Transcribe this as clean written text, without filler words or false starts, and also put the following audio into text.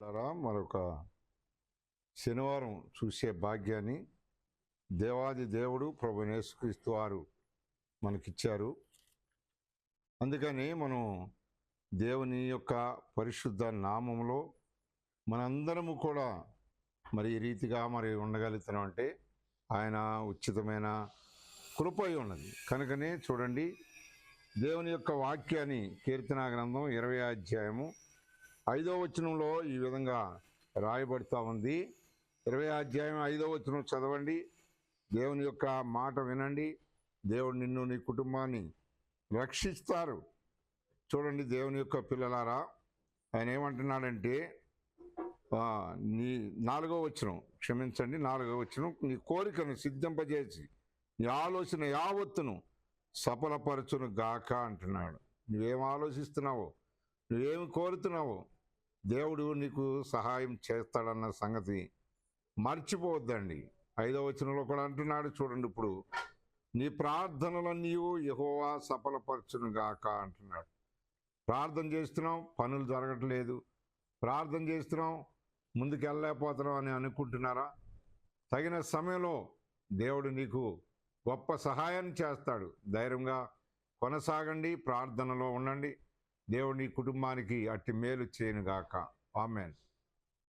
మరొక శనివారం చూసే భాగ్యాన్ని దేవాది దేవుడు ప్రభు యేసుక్రీస్తు వారు మనకిచ్చారు. అందుకని మనం దేవుని యొక్క పరిశుద్ధ నామములో మనందరము కూడా మరి ఈ రీతిగా మరి ఉండగలుగుతున్నాం అంటే ఆయన ఉచితమైన కృప అయి ఉన్నది. కనుకనే చూడండి, దేవుని యొక్క వాక్యాన్ని కీర్తనా గ్రంథం 20వ అధ్యాయము 5వ వచనంలో ఈ విధంగా రాయబడుతూ ఉంది. 20వ అధ్యాయం 5వ వచనం చదవండి. దేవుని యొక్క మాట వినండి. దేవుడు నిన్ను నీ కుటుంబాన్ని రక్షిస్తారు. చూడండి, దేవుని యొక్క పిల్లలారా, ఆయన ఏమంటున్నాడంటే నీ 4వ వచనం, క్షమించండి, 4వ వచనం, నీ కోరికను సిద్ధింపజేసి నీ ఆలోచన యావత్తును సఫలపరచును గాక అంటున్నాడు. నువ్వేం ఆలోచిస్తున్నావో, నువ్వేమి కోరుతున్నావో దేవుడు నీకు సహాయం చేస్తాడన్న సంగతి మర్చిపోవద్దండి. 5వ వచనంలో కూడా అంటున్నాడు, చూడండి, ఇప్పుడు నీ ప్రార్థనలన్నీ యెహోవా సఫలపరచును గాక అంటున్నాడు. ప్రార్థన చేస్తున్నాం, పనులు జరగట్లేదు. ప్రార్థన చేస్తున్నాం, ముందుకు వెళ్ళలేకపోతున్నాం అని అనుకుంటున్నారా? తగిన సమయంలో దేవుడు నీకు గొప్ప సహాయాన్ని చేస్తాడు. ధైర్యంగా కొనసాగండి, ప్రార్థనలో ఉండండి. దేవుడి కుటుంబానికి అట్టి మేలు చేయనుగాక. ఆమేన్.